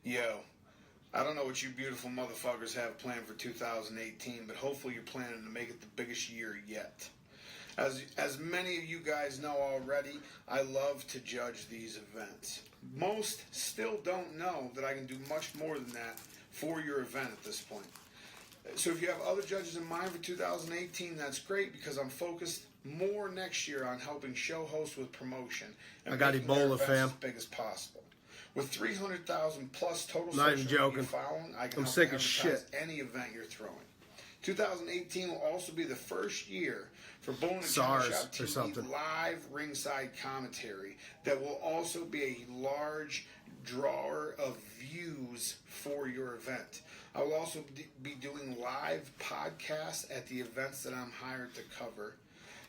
Yo, I don't know what you beautiful motherfuckers have planned for 2018, but hopefully you're planning to make it the biggest year yet. As many of you guys know already, I love to judge these events. Most still don't know that I can do much more than that for your event at this point. So if you have other judges in mind for 2018, that's great, because I'm focused more next year on helping show hosts with promotion and I got making EBOLA, their events fam. as big as possible. With 300,000 plus total Not even social media joking. following, I can I'm help sick of advertise shit. any event you're throwing. 2018 will also be the first year for Bull-NA-ChinaShop SARS or TV something. live ringside commentary that will also be a large drawer of views for your event. I will also be doing live podcasts at the events that I'm hired to cover.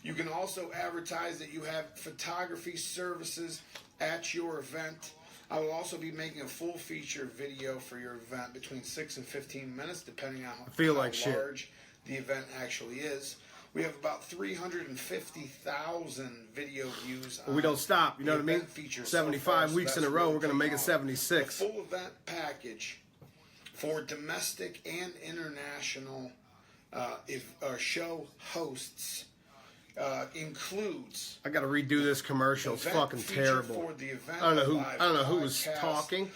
You can also advertise that you have photography services at your event. I will also be making a full feature video for your event between 6 and 15 minutes, depending on how large the event actually is. We have about 350,000 video views. But we don't stop, you know what I mean? 75 weeks in a row, we're going to make it 76. The full event package for domestic and international show hosts includes. I got to redo this commercial. It's fucking terrible. I don't know who was talking,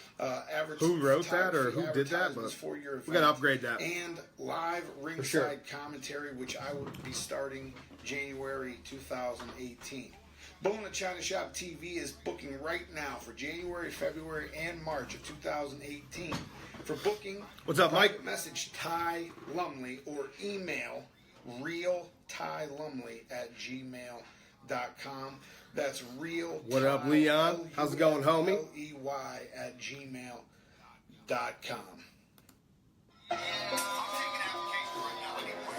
who wrote that, or who did that, but we got to upgrade that. And live ringside commentary, which I will be starting January 2018. Bull-NA-ChinaShop TV is booking right now for January, February, and March of 2018. For booking, what's up, Mike? Message Ty Lumley or email realtylumley@gmail.com. That's real. What up, Leon? How's it going, homie? LEY@gmail.com.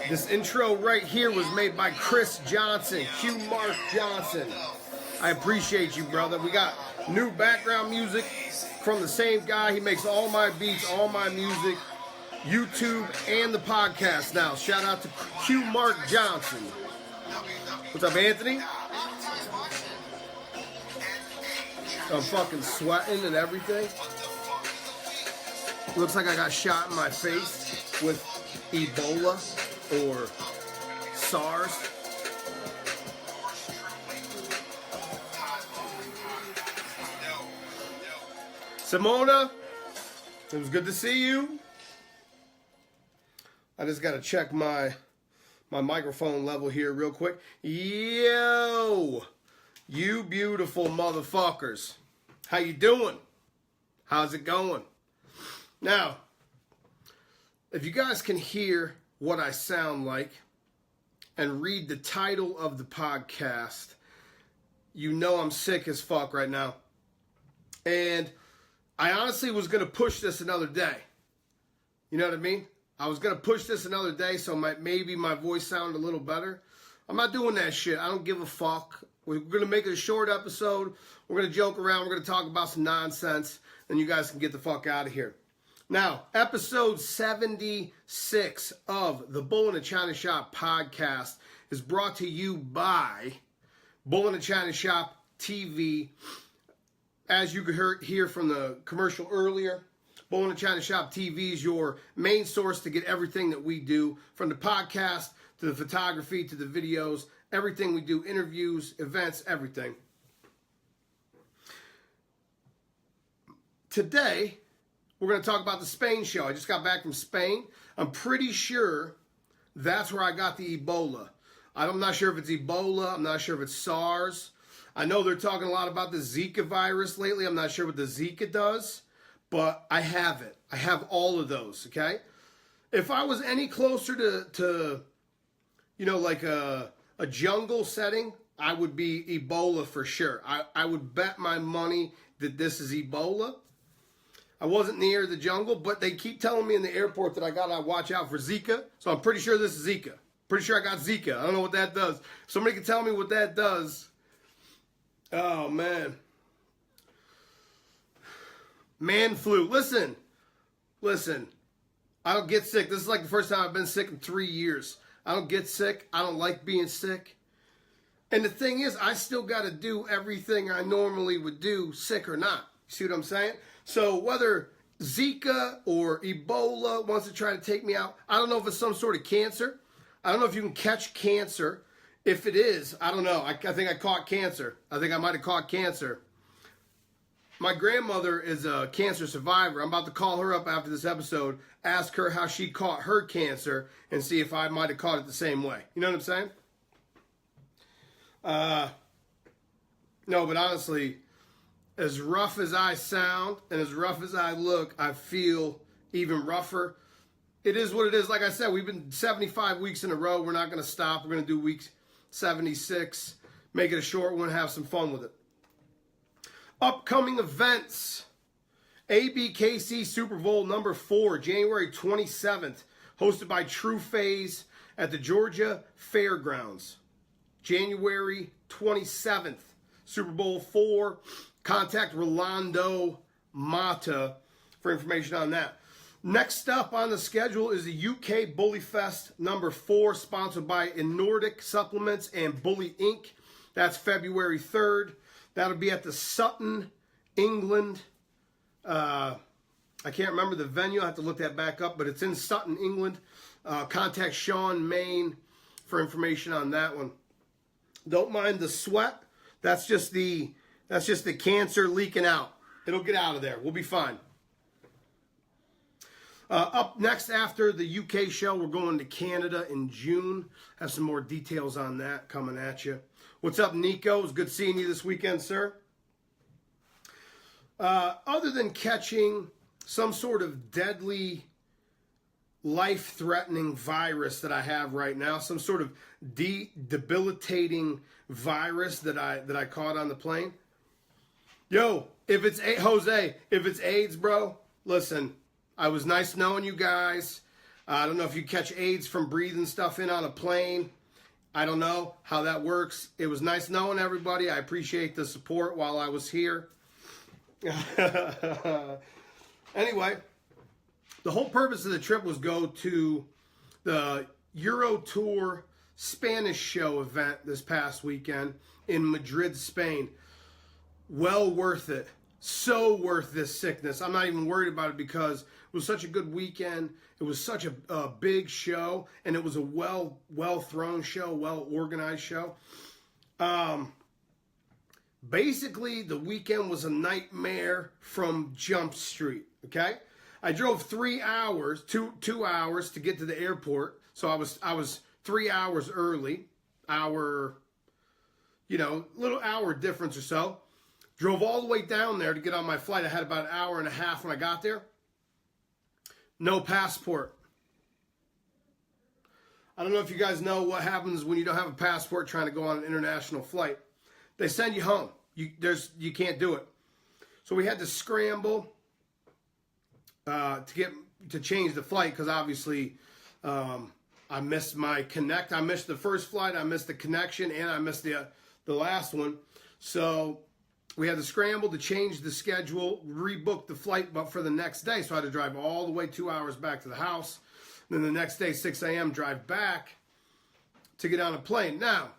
This intro right here was made by Chris Johnson, Q Mark Johnson. I appreciate you, brother. We got new background music from the same guy. He makes all my beats, all my music, YouTube and the podcast now. Shout out to Q Mark Johnson. What's up, Anthony? I'm fucking sweating and everything. Looks like I got shot in my face with Ebola or SARS. Simona, it was good to see you. I just got to check my microphone level here real quick. Yo, you beautiful motherfuckers. How you doing? How's it going? Now, if you guys can hear what I sound like and read the title of the podcast, you know I'm sick as fuck right now. And I honestly was going to push this another day. You know what I mean? I was going to push this another day so maybe my voice sounded a little better. I'm not doing that shit. I don't give a fuck. We're going to make it a short episode. We're going to joke around. We're going to talk about some nonsense. And you guys can get the fuck out of here. Now, episode 76 of the Bull-NA-ChinaShop podcast is brought to you by Bull-NA-ChinaShop TV. As you could hear from the commercial earlier, Bull-NA-ChinaShop TV is your main source to get everything that we do, from the podcast to the photography to the videos, everything we do, interviews, events, everything. Today, we're going to talk about the Spain show. I just got back from Spain. I'm pretty sure that's where I got the Ebola. I'm not sure if it's Ebola. I'm not sure if it's SARS. I know they're talking a lot about the Zika virus lately. I'm not sure what the Zika does, but I have it. I have all of those, okay? If I was any closer to you know, like a jungle setting, I would be Ebola for sure. I would bet my money that this is Ebola. I wasn't near the jungle, but they keep telling me in the airport that I gotta watch out for Zika, so I'm pretty sure this is Zika. Pretty sure I got Zika. I don't know what that does. If somebody can tell me what that does. Oh, man. Man flu. Listen. I don't get sick. This is like the first time I've been sick in 3 years. I don't get sick. I don't like being sick. And the thing is, I still got to do everything I normally would do, sick or not. You see what I'm saying? So whether Zika or Ebola wants to try to take me out. I don't know if it's some sort of cancer. I don't know if you can catch cancer. If it is, I don't know. I think I caught cancer. I think I might have caught cancer. My grandmother is a cancer survivor. I'm about to call her up after this episode, ask her how she caught her cancer, and see if I might have caught it the same way. You know what I'm saying? No, but honestly, as rough as I sound and as rough as I look, I feel even rougher. It is what it is. Like I said, we've been 75 weeks in a row. We're not going to stop. We're going to do week 76. Make it a short one. Have some fun with it. Upcoming events. ABKC Super Bowl number 4, January 27th. Hosted by True Phase at the Georgia Fairgrounds. January 27th. Super Bowl 4. Contact Rolando Mata for information on that. Next up on the schedule is the UK Bully Fest number 4, sponsored by Nordic Supplements and Bully Inc. That's February 3rd. That'll be at the Sutton, England. I can't remember the venue. I have to look that back up, but it's in Sutton, England. Contact Sean Main for information on that one. Don't mind the sweat. That's just the cancer leaking out. It'll get out of there. We'll be fine. Up next after the UK show, we're going to Canada in June. Have some more details on that coming at you. What's up, Nico? It's good seeing you this weekend, sir. Other than catching some sort of deadly, life-threatening virus that I have right now, some sort of debilitating virus that I caught on the plane. Yo, if it's Jose, if it's AIDS, bro, listen. I was nice knowing you guys. I don't know if you catch AIDS from breathing stuff in on a plane. I don't know how that works. It was nice knowing everybody. I appreciate the support while I was here. Anyway, the whole purpose of the trip was go to the Euro Tour Spanish show event this past weekend in Madrid, Spain. Well worth it. So worth this sickness. I'm not even worried about it because it was such a good weekend. It was such a big show, and it was a well thrown show, well organized show. Basically, the weekend was a nightmare from Jump Street. Okay, I drove 3 hours, 2 hours to get to the airport, so I was 3 hours early, little hour difference or so. Drove all the way down there to get on my flight. I had about an hour and a half when I got there. No passport. I don't know if you guys know what happens when you don't have a passport trying to go on an international flight. They send you home. You can't do it. So we had to scramble to change the flight because obviously I missed my connect. I missed the first flight. I missed the connection, and I missed the last one. So we had to scramble to change the schedule, rebook the flight, but for the next day. So I had to drive all the way 2 hours back to the house. Then the next day, 6 a.m., drive back to get on a plane. Now,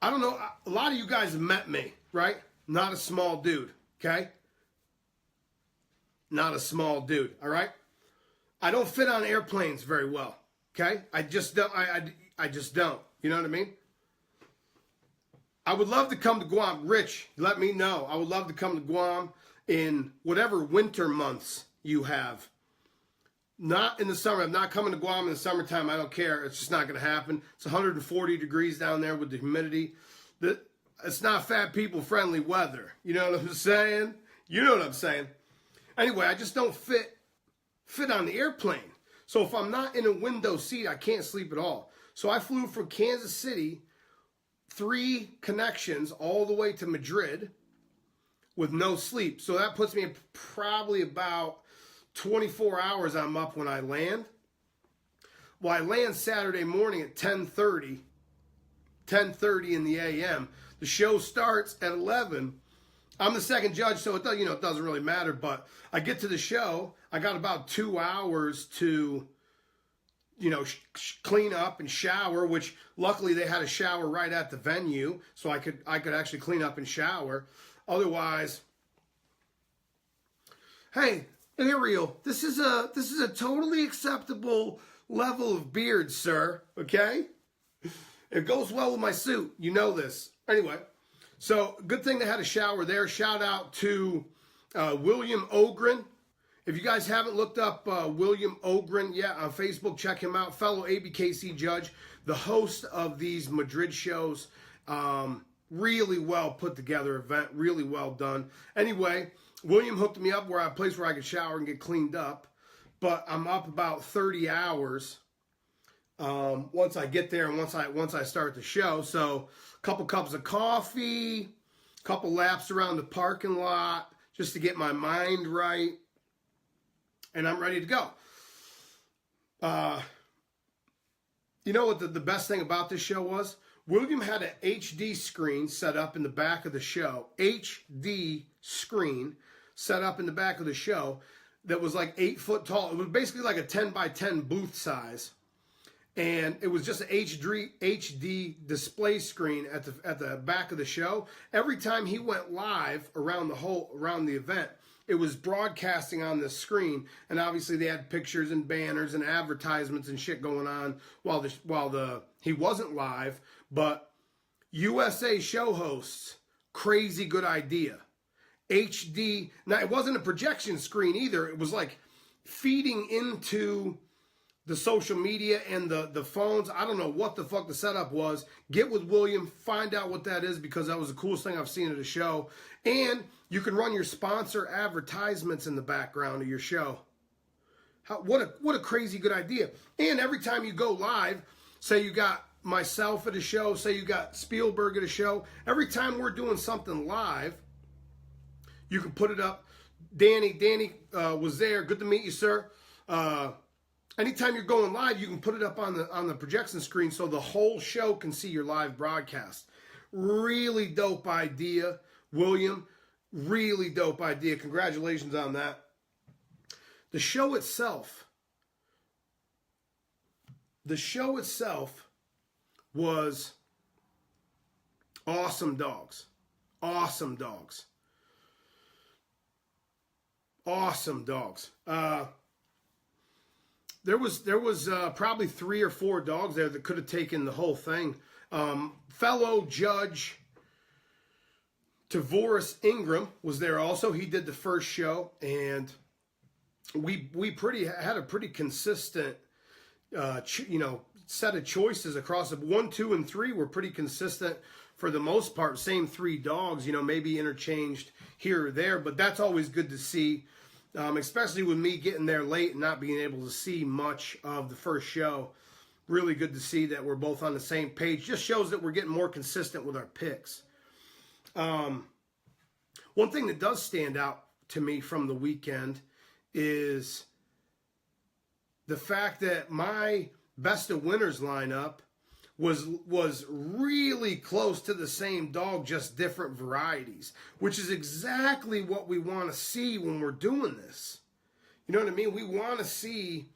I don't know. A lot of you guys have met me, right? Not a small dude, okay? Not a small dude, all right? I don't fit on airplanes very well, okay? I just don't. I just don't. You know what I mean? I would love to come to Guam. Rich, let me know. I would love to come to Guam in whatever winter months you have. Not in the summer. I'm not coming to Guam in the summertime. I don't care. It's just not going to happen. It's 140 degrees down there with the humidity. It's not fat people friendly weather. You know what I'm saying? You know what I'm saying. Anyway, I just don't fit on the airplane. So if I'm not in a window seat, I can't sleep at all. So I flew from Kansas City, 3 connections all the way to Madrid with no sleep. So that puts me in probably about 24 hours I'm up when I land. Well, I land Saturday morning at 10:30 in the a.m. The show starts at 11. I'm the second judge, so it doesn't really matter. But I get to the show. I got about 2 hours to, clean up and shower. Which luckily they had a shower right at the venue, so I could actually clean up and shower. Otherwise, Hey, Ariel, this is a totally acceptable level of beard, sir. Okay? It goes well with my suit. You know this. Anyway, so good thing they had a shower there. Shout out to William Ogren. If you guys haven't looked up William Ogren yet on Facebook, check him out. Fellow ABKC judge, the host of these Madrid shows. Really well put together event, really well done. Anyway, William hooked me up a place where I could shower and get cleaned up. But I'm up about 30 hours once I get there and once I start the show. So a couple cups of coffee, a couple laps around the parking lot just to get my mind right. And I'm ready to go. You know what the best thing about this show was? William had an HD screen set up in the back of the show. HD screen set up in the back of the show that was like 8 foot tall. It was basically like a 10 by 10 booth size. And it was just an HD display screen at the back of the show. Every time he went live around the event, it was broadcasting on the screen, and obviously they had pictures and banners and advertisements and shit going on while he wasn't live. But USA show hosts, crazy good idea. HD. Now it wasn't a projection screen either. It was like feeding into the social media and the phones. I don't know what the fuck the setup was. Get with William, find out what that is, because that was the coolest thing I've seen at a show. And you can run your sponsor advertisements in the background of your show. What a crazy good idea. And every time you go live, say you got myself at a show, say you got Spielberg at a show, every time we're doing something live, you can put it up. Danny was there. Good to meet you, sir. Anytime you're going live, you can put it up on the projection screen so the whole show can see your live broadcast. Really dope idea, William. Really dope idea. Congratulations on that. The show itself was awesome dogs. Awesome dogs. Awesome dogs. There was probably 3 or 4 dogs there that could have taken the whole thing. Fellow judge Tavoris Ingram was there also. He did the first show, and we had a pretty consistent set of choices across the 1, 2, and 3 were pretty consistent for the most part. Same 3 dogs, maybe interchanged here or there, but that's always good to see. Especially with me getting there late and not being able to see much of the first show. Really good to see that we're both on the same page. Just shows that we're getting more consistent with our picks. One thing that does stand out to me from the weekend is the fact that my best of winners lineup was really close to the same dog, just different varieties, which is exactly what we want to see when we're doing this. You know what I mean? We want to see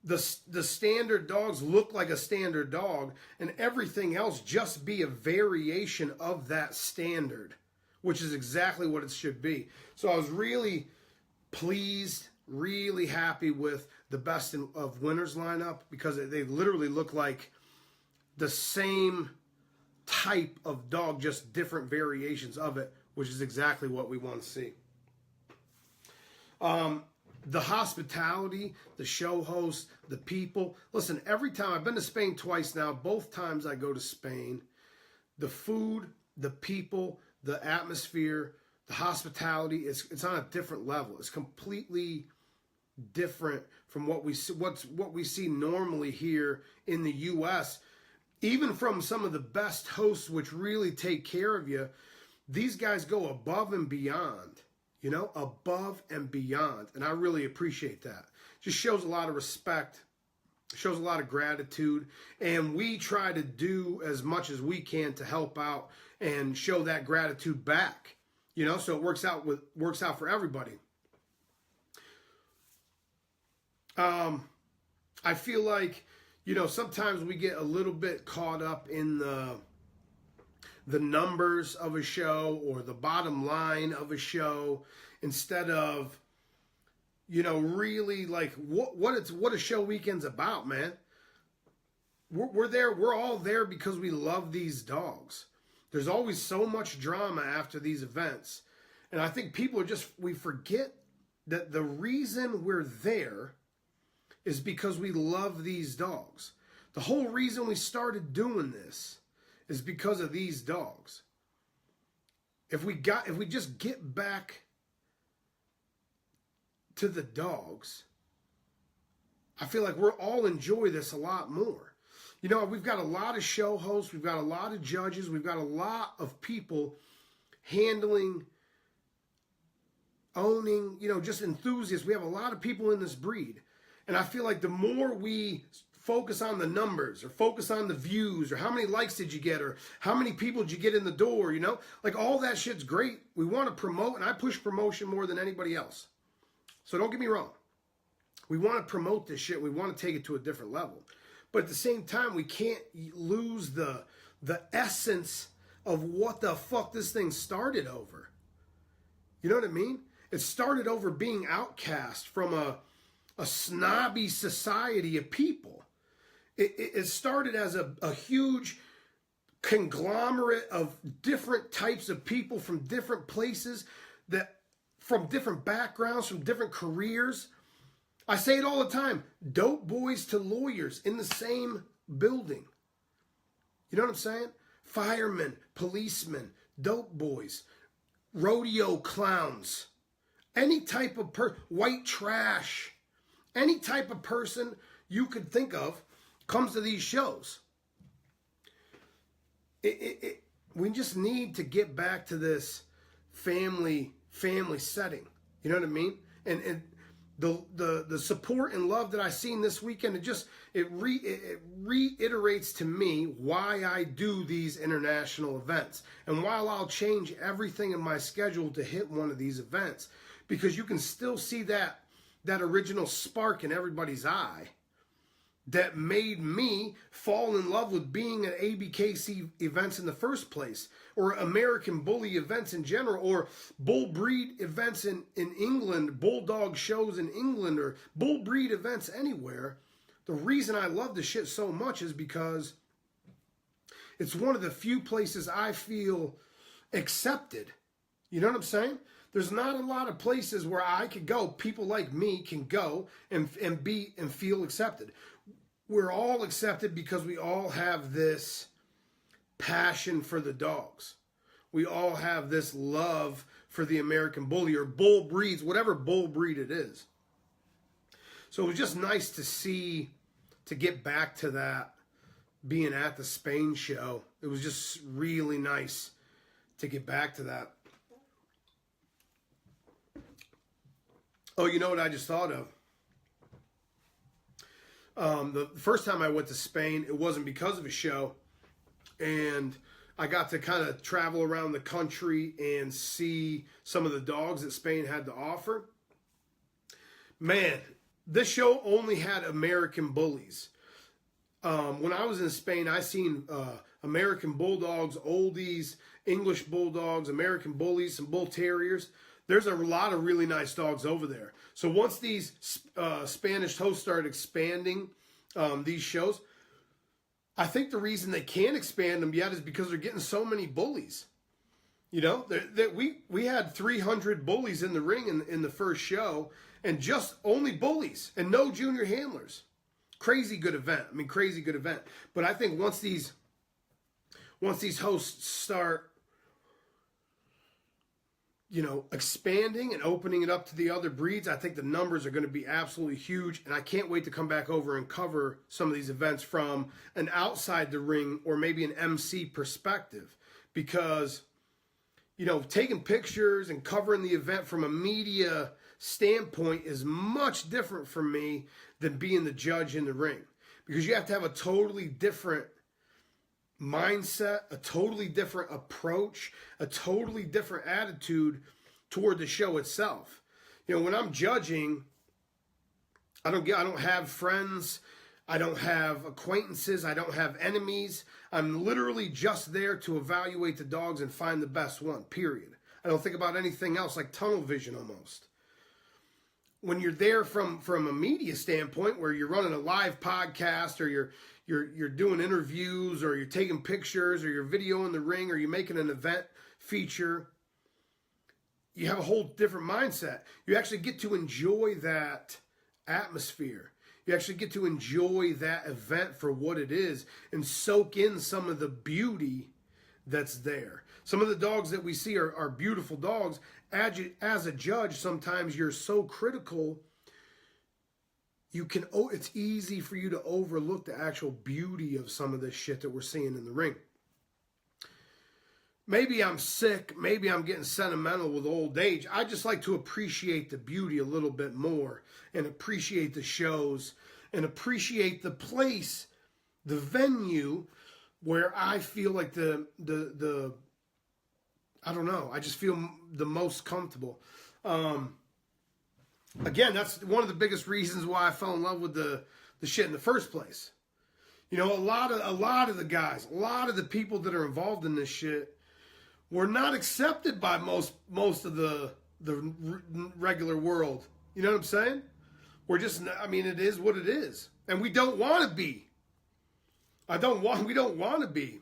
the standard dogs look like a standard dog, and everything else just be a variation of that standard, which is exactly what it should be. So I was really pleased, really happy with the best of winners lineup, because they literally look like the same type of dog, just different variations of it, which is exactly what we want to see. The hospitality, the show hosts, the people. Listen, every time, I've been to Spain twice now, both times I go to Spain, the food, the people, the atmosphere, the hospitality, it's on a different level. It's completely different from what we see normally here in the U.S., even from some of the best hosts, which really take care of you. These guys go above and beyond, above and beyond. And I really appreciate that. Just shows a lot of respect, shows a lot of gratitude. And we try to do as much as we can to help out and show that gratitude back, so it works out for everybody. I feel like, sometimes we get a little bit caught up in the numbers of a show or the bottom line of a show instead of really like what a show weekend's about, man. We're there. We're all there because we love these dogs. There's always so much drama after these events. And I think people we forget that the reason we're there is because we love these dogs. The whole reason we started doing this is because of these dogs. If we just get back to the dogs, I feel like we'll all enjoy this a lot more. We've got a lot of show hosts, we've got a lot of judges, we've got a lot of people handling, owning, just enthusiasts. We have a lot of people in this breed. And I feel like the more we focus on the numbers or focus on the views or how many likes did you get or how many people did you get in the door, like all that shit's great. We want to promote, and I push promotion more than anybody else. So don't get me wrong. We want to promote this shit. We want to take it to a different level. But at the same time, we can't lose the essence of what the fuck this thing started over. You know what I mean? It started over being outcast from a snobby society of people. It started as a huge conglomerate of different types of people from different places, from different backgrounds, from different careers. I say it all the time, dope boys to lawyers in the same building. You know what I'm saying? Firemen, policemen, dope boys, rodeo clowns, any type of white trash, any type of person you could think of comes to these shows. We just need to get back to this family setting. You know what I mean? And the support and love that I seen this weekend, it reiterates to me why I do these international events. And while I'll change everything in my schedule to hit one of these events, because you can still see that original spark in everybody's eye that made me fall in love with being at ABKC events in the first place, or American Bully events in general, or bull breed events in England, bulldog shows in England, or bull breed events anywhere. The reason I love this shit so much is because it's one of the few places I feel accepted. You know what I'm saying? There's not a lot of places where I could go, people like me can go and feel accepted. We're all accepted because we all have this passion for the dogs. We all have this love for the American Bully or bull breeds, whatever bull breed it is. So it was just nice to get back to that, being at the Spain show. It was just really nice to get back to that. Oh, you know what I just thought of? The first time I went to Spain, it wasn't because of a show. And I got to kind of travel around the country and see some of the dogs that Spain had to offer. Man, this show only had American bullies. When I was in Spain, I seen American bulldogs, oldies, English bulldogs, American bullies, some bull terriers. There's a lot of really nice dogs over there. So once these Spanish hosts started expanding these shows, I think the reason they can't expand them yet is because they're getting so many bullies. You know, we had 300 bullies in the ring in the first show, and just only bullies and no junior handlers. Crazy good event. I mean, crazy good event. But I think once these hosts start, expanding and opening it up to the other breeds, I think the numbers are going to be absolutely huge. And I can't wait to come back over and cover some of these events from an outside the ring or maybe an MC perspective. Because, taking pictures and covering the event from a media standpoint is much different for me than being the judge in the ring. Because you have to have a totally different mindset, a totally different approach, a totally different attitude toward the show itself. When I'm judging, I don't have friends, I don't have acquaintances, I don't have enemies. I'm literally just there to evaluate the dogs and find the best one, period. I don't think about anything else, like tunnel vision almost. when you're there from a media standpoint, where you're running a live podcast, or you're doing interviews, or you're taking pictures, or you're videoing the ring, or you're making an event feature, you have a whole different mindset. You actually get to enjoy that atmosphere. You actually get to enjoy that event for what it is and soak in some of the beauty that's there. Some of the dogs that we see are beautiful dogs. As a judge, sometimes you're so critical, it's easy for you to overlook the actual beauty of some of this shit that we're seeing in the ring. Maybe I'm sick, maybe I'm getting sentimental with old age. I just like to appreciate the beauty a little bit more, and appreciate the shows, and appreciate the place, the venue, where I feel like I don't know, I just feel the most comfortable. Again, that's one of the biggest reasons why I fell in love with the shit in the first place. You know, a lot of the guys, a lot of the people that are involved in this shit were not accepted by most of the regular world. You know what I'm saying? It is what it is. And we don't want to be. We don't want to be.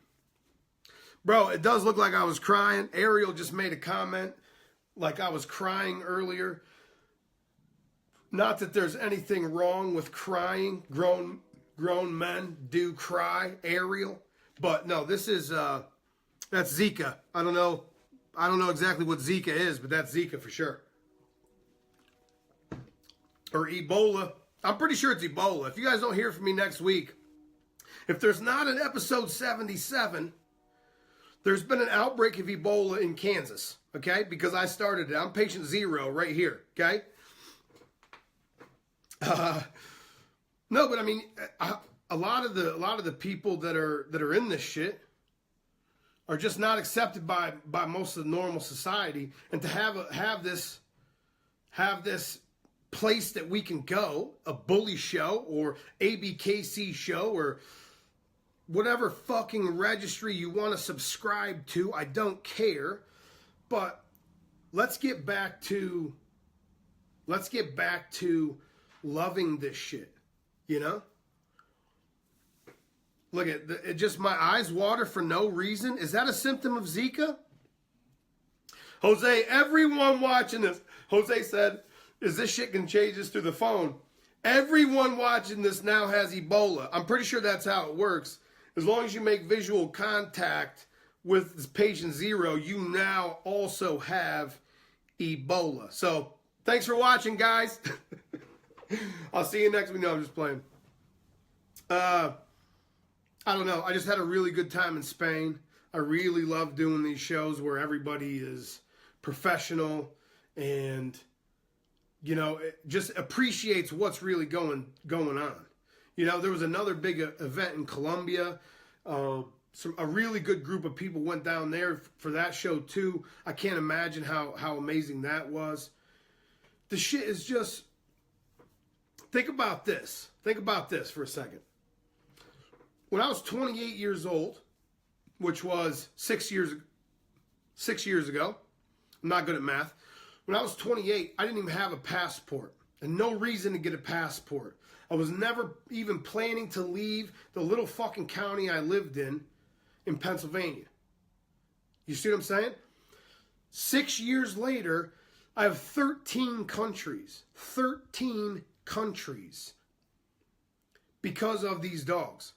Bro, it does look like I was crying. Ariel just made a comment like I was crying earlier. Not that there's anything wrong with crying. Grown men do cry, Ariel. But no, this is that's Zika. I don't know exactly what Zika is, but that's Zika for sure. Or Ebola. I'm pretty sure it's Ebola. If you guys don't hear from me next week, if there's not an episode 77, there's been an outbreak of Ebola in Kansas, okay? Because I started it. I'm patient 0 right here, okay? No, but I mean, a lot of the people that are in this shit are just not accepted by most of the normal society, and to have this place that we can go, a bully show or ABKC show or whatever fucking registry you want to subscribe to, I don't care. But let's get back to loving this shit, you know? Look at it, just my eyes water for no reason. Is that a symptom of Zika? Jose, everyone watching this, Jose said, is this shit contagious through the phone? Everyone watching this now has Ebola. I'm pretty sure that's how it works. As long as you make visual contact with this patient 0, you now also have Ebola. So, thanks for watching, guys. I'll see you next week. No, I'm just playing. I don't know. I just had a really good time in Spain. I really love doing these shows where everybody is professional and, you know, it just appreciates what's really going on. You know, there was another big event in Colombia. A really good group of people went down there for that show too. I can't imagine how amazing that was. The shit is just... Think about this. Think about this for a second. When I was 28 years old, which was 6 years ago, I'm not good at math. When I was 28, I didn't even have a passport and no reason to get a passport. I was never even planning to leave the little fucking county I lived in Pennsylvania. You see what I'm saying? 6 years later, I have 13 countries. 13 countries. Because of these dogs.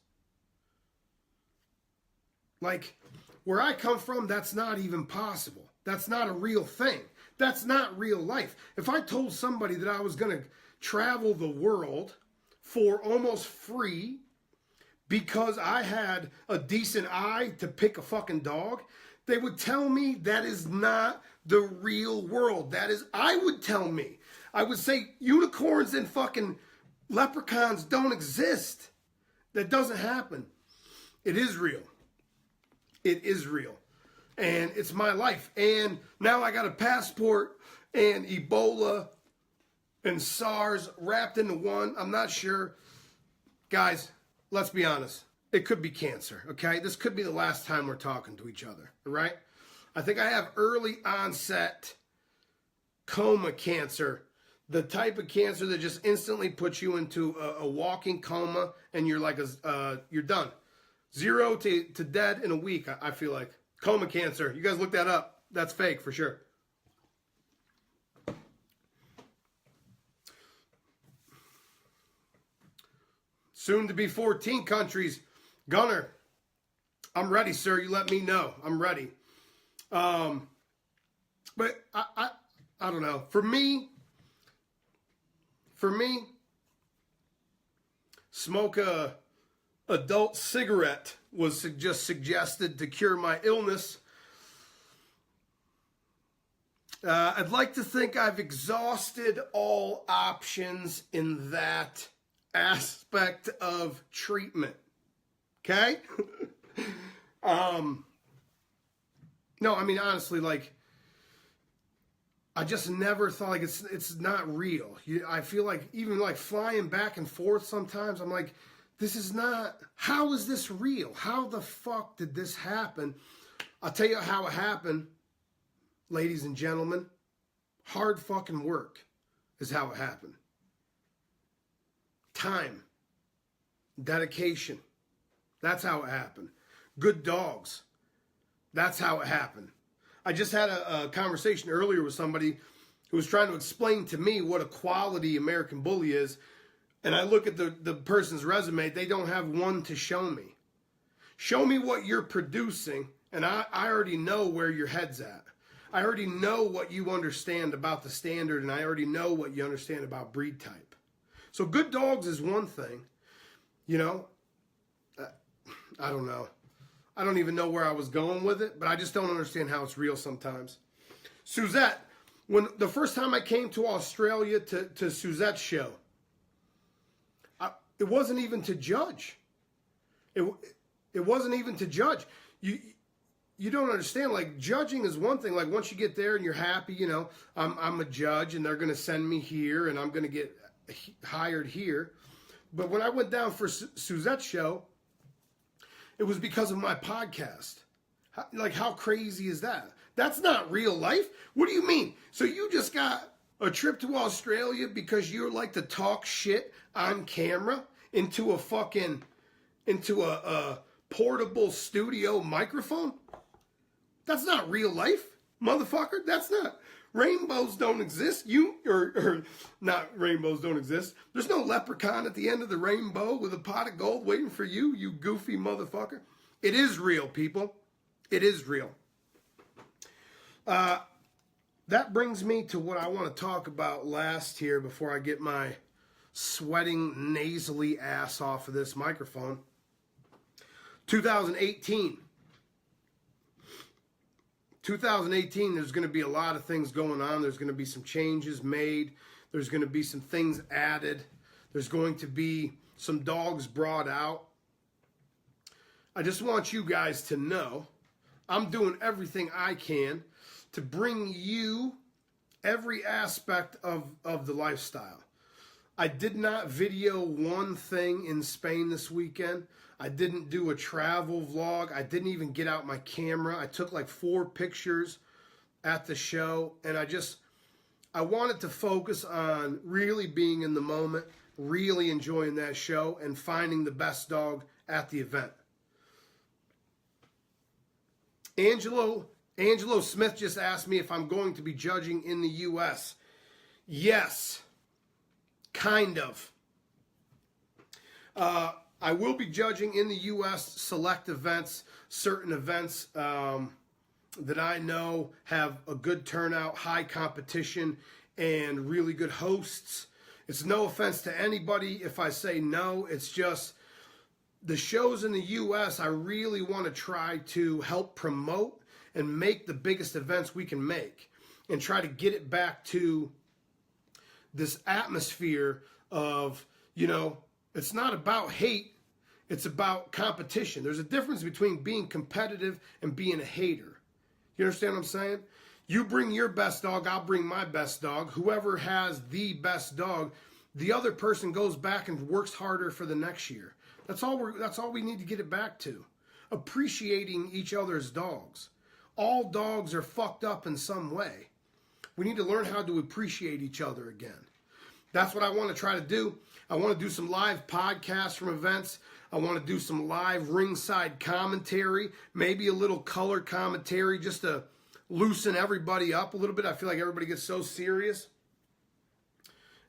Like, where I come from, that's not even possible. That's not a real thing. That's not real life. If I told somebody that I was going to travel the world for almost free because I had a decent eye to pick a fucking dog, they would tell me that is not the real world. That is, I would tell me. I would say unicorns and fucking leprechauns don't exist. That doesn't happen. It is real. It is real. And it's my life. And now I got a passport and Ebola and SARS wrapped into one. I'm not sure. Guys, let's be honest. It could be cancer, okay? This could be the last time we're talking to each other, all right? I think I have early onset coma cancer the type of cancer that just instantly puts you into a walking coma, and you're like, you're done. 0 to dead in a week, I feel like. Coma cancer. You guys look that up. That's fake for sure. Soon to be 14 countries. Gunner, I'm ready, sir. You let me know. I'm ready. But I don't know. For me, smoke a adult cigarette was just suggested to cure my illness. I'd like to think I've exhausted all options in that aspect of treatment. Okay? No, I mean, honestly, like, I just never thought, like, it's not real. I feel like even like flying back and forth sometimes, I'm like, this is not, how is this real? How the fuck did this happen? I'll tell you how it happened, ladies and gentlemen. Hard fucking work is how it happened. Time. Dedication. That's how it happened. Good dogs. That's how it happened. I just had a conversation earlier with somebody who was trying to explain to me what a quality American Bully is. And I look at the person's resume. They don't have one to show me. Show me what you're producing, and I already know where your head's at. I already know what you understand about the standard, and I already know what you understand about breed type. So good dogs is one thing. You know, I don't know. I don't even know where I was going with it, but I just don't understand how it's real sometimes. Suzette, when the first time I came to Australia to Suzette's show, it wasn't even to judge. It wasn't even to judge. You don't understand. Like, judging is one thing. Like, once you get there and you're happy, you know, I'm a judge and they're going to send me here and I'm going to get hired here. But when I went down for Suzette's show, it was because of my podcast. How crazy is that? That's not real life. What do you mean? So you just got a trip to Australia because you like to talk shit on camera into a portable studio microphone? That's not real life, motherfucker. That's not. Rainbows don't exist. Not rainbows don't exist. There's no leprechaun at the end of the rainbow with a pot of gold waiting for you, you goofy motherfucker. It is real, people. It is real. That brings me to what I want to talk about last here before I get my sweating nasally ass off of this microphone. 2018. 2018, there's going to be a lot of things going on. There's going to be some changes made. There's going to be some things added. There's going to be some dogs brought out. I just want you guys to know I'm doing everything I can to bring you every aspect of the lifestyle. I did not video one thing in Spain this weekend. I didn't do a travel vlog. I didn't even get out my camera. I took like 4 pictures at the show, and I wanted to focus on really being in the moment, really enjoying that show, and finding the best dog at the event. Angelo Smith just asked me if I'm going to be judging in the U.S. Yes, kind of. I will be judging in the U.S. select events, certain events that I know have a good turnout, high competition, and really good hosts. It's no offense to anybody if I say no. It's just the shows in the U.S. I really want to try to help promote and make the biggest events we can make and try to get it back to this atmosphere of, you know, it's not about hate. It's about competition. There's a difference between being competitive and being a hater. You understand what I'm saying? You bring your best dog, I'll bring my best dog. Whoever has the best dog, the other person goes back and works harder for the next year. That's all we need to get it back to. Appreciating each other's dogs. All dogs are fucked up in some way. We need to learn how to appreciate each other again. that's what I want to try to do. I want to do some live podcasts from events. I want to do some live ringside commentary, maybe a little color commentary just to loosen everybody up a little bit. I feel like everybody gets so serious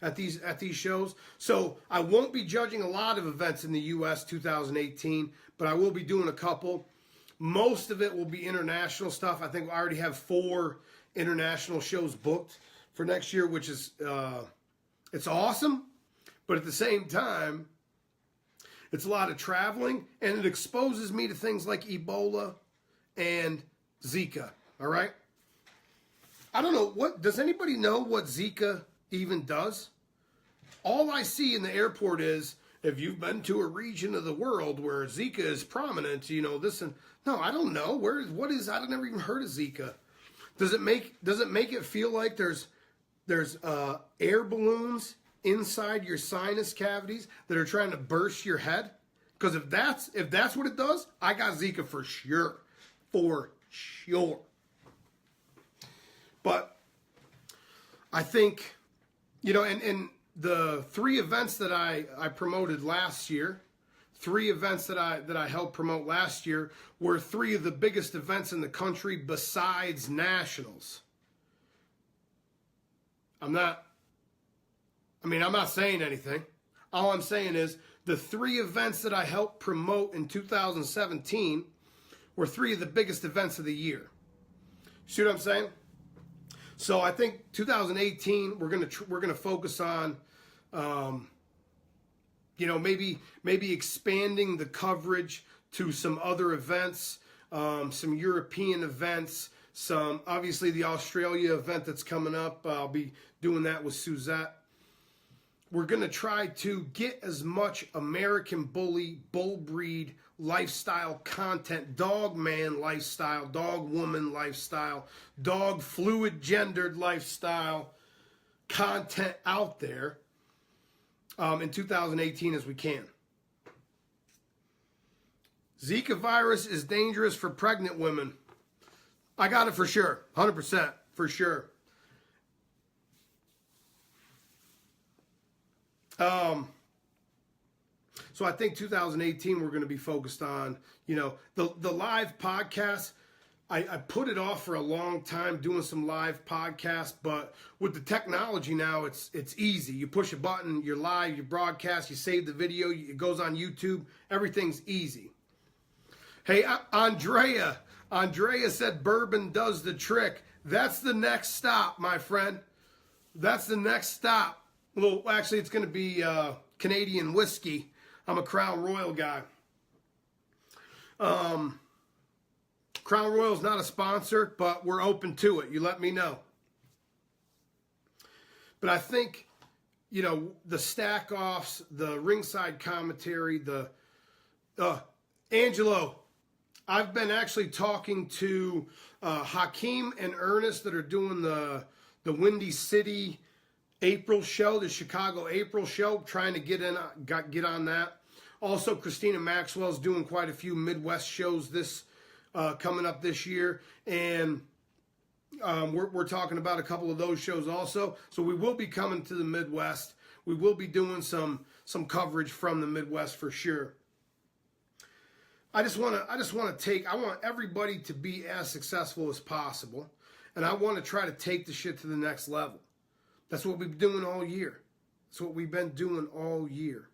at these shows. So I won't be judging a lot of events in the U.S. 2018, but I will be doing a couple. Most of it will be international stuff. I think I already have 4 international shows booked for next year, which is it's awesome. But at the same time, it's a lot of traveling, and it exposes me to things like Ebola and Zika, all right? I don't know, does anybody know what Zika even does? All I see in the airport is, if you've been to a region of the world where Zika is prominent, you know, this and, no, I don't know. I've never even heard of Zika. Does it make it feel like there's air balloons inside your sinus cavities that are trying to burst your head? Because if that's what it does, I got Zika for sure. For sure. But I think, you know, and the 3 events that I promoted last year, 3 events that I helped promote last year were 3 of the biggest events in the country besides nationals. I'm not saying anything. All I'm saying is the 3 events that I helped promote in 2017 were 3 of the biggest events of the year. See what I'm saying? So I think 2018 we're gonna focus on, you know, maybe expanding the coverage to some other events, some European events, some obviously the Australia event that's coming up. I'll be doing that with Suzette. We're going to try to get as much American Bully, bull breed, lifestyle content, dog man lifestyle, dog woman lifestyle, dog fluid gendered lifestyle content out there in 2018 as we can. Zika virus is dangerous for pregnant women. I got it for sure, 100% for sure. So I think 2018 we're going to be focused on, you know, the live podcast. I put it off for a long time doing some live podcasts, but with the technology now, it's easy. You push a button, you're live, you broadcast, you save the video, it goes on YouTube. Everything's easy. Hey, Andrea said bourbon does the trick. That's the next stop, my friend. That's the next stop. Well, actually, it's going to be Canadian whiskey. I'm a Crown Royal guy. Crown Royal's not a sponsor, but we're open to it. You let me know. But I think, you know, the stack-offs, the ringside commentary, the Angelo, I've been actually talking to Hakeem and Ernest that are doing the Windy City April show, the Chicago April show, trying to get on that. Also, Christina Maxwell's doing quite a few Midwest shows coming up this year, and we're talking about a couple of those shows also. So we will be coming to the Midwest. We will be doing some coverage from the Midwest for sure. I want everybody to be as successful as possible, and I want to try to take the shit to the next level. That's what we've been doing all year. That's what we've been doing all year.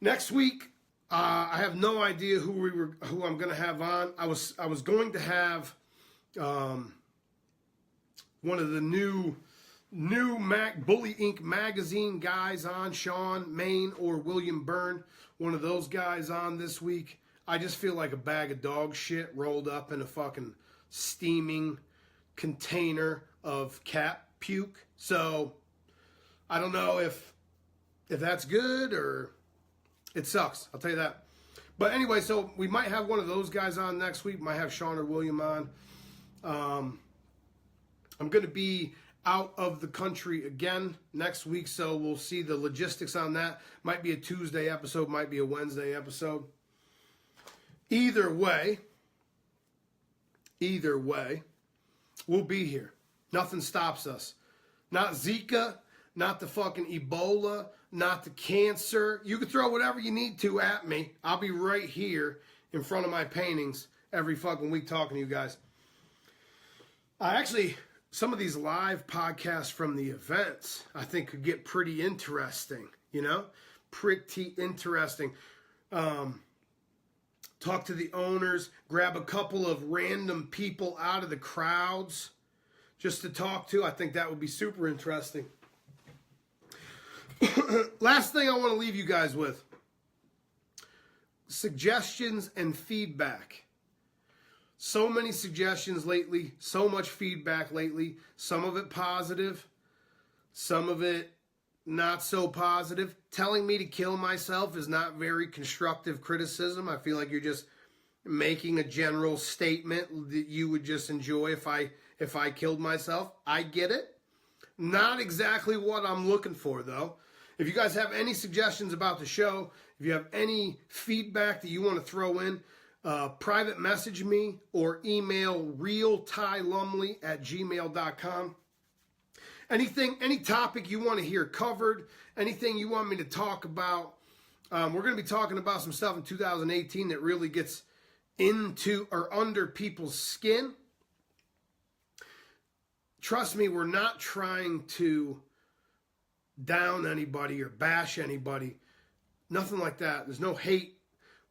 Next week, I have no idea who I'm going to have on. I was going to have one of the new Bully Inc. magazine guys on, Sean Main or William Byrne, one of those guys on this week. I just feel like a bag of dog shit rolled up in a fucking steaming container of cat puke. So I don't know if that's good or it sucks. I'll tell you that. But anyway, so we might have one of those guys on next week. Might have Sean or William on. I'm going to be out of the country again next week, so we'll see the logistics on that. Might be a Tuesday episode, might be a Wednesday episode. Either way, we'll be here. Nothing stops us. Not Zika, not the fucking Ebola, not the cancer. You can throw whatever you need to at me. I'll be right here in front of my paintings every fucking week talking to you guys. Some of these live podcasts from the events, I think could get pretty interesting, you know? Pretty interesting. Talk to the owners, grab a couple of random people out of the crowds just to talk to. I think that would be super interesting. Last thing I want to leave you guys with. Suggestions and feedback. So many suggestions lately, so much feedback lately. Some of it positive, some of it not so positive. Telling me to kill myself is not very constructive criticism. I feel like you're just making a general statement that you would just enjoy if I killed myself. I get it. Not exactly what I'm looking for, though. If you guys have any suggestions about the show, if you have any feedback that you want to throw in, private message me or email realtylumley@gmail.com. Any topic you want to hear covered, anything you want me to talk about. We're going to be talking about some stuff in 2018 that really gets into or under people's skin. Trust me, we're not trying to down anybody or bash anybody. Nothing like that. There's no hate.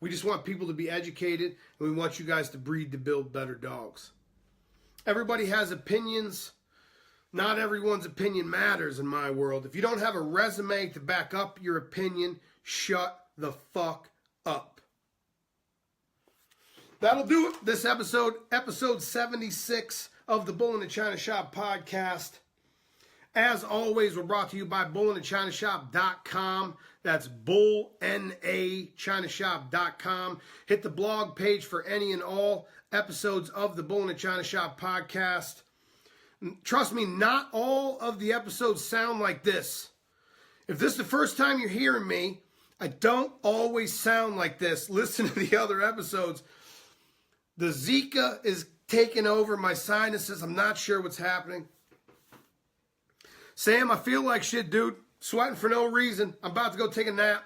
We just want people to be educated, and we want you guys to breed to build better dogs. Everybody has opinions. Not everyone's opinion matters in my world. If you don't have a resume to back up your opinion, shut the fuck up. That'll do it. This episode 76 of the Bull-NA-ChinaShop podcast. As always, we're brought to you by Bull-NA-ChinaShop.com. That's Bull-NA-ChinaShop.com. Hit the blog page for any and all episodes of the Bull-NA-ChinaShop podcast. Trust me, not all of the episodes sound like this. If this is the first time you're hearing me, I don't always sound like this. Listen to the other episodes. The Zika is taking over my sinuses. I'm not sure what's happening. Sam, I feel like shit, dude. Sweating for no reason. I'm about to go take a nap.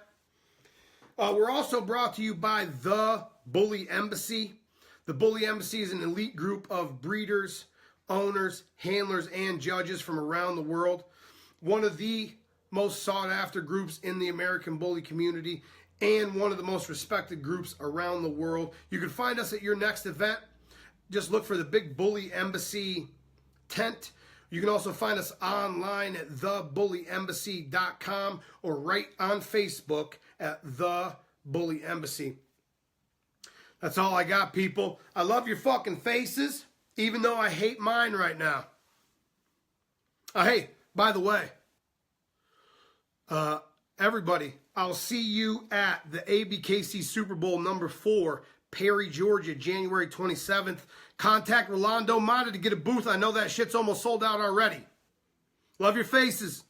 We're also brought to you by the Bully Embassy. The Bully Embassy is an elite group of breeders, owners, handlers, and judges from around the world. One of the most sought-after groups in the American bully community and one of the most respected groups around the world. You can find us at your next event. Just look for the Big Bully Embassy tent. You can also find us online at thebullyembassy.com or right on Facebook at The Bully Embassy. That's all I got, people. I love your fucking faces, even though I hate mine right now. Hey, by the way, everybody, I'll see you at the ABKC Super Bowl number 4, Perry, Georgia, January 27th. Contact Rolando Mata to get a booth. I know that shit's almost sold out already. Love your faces.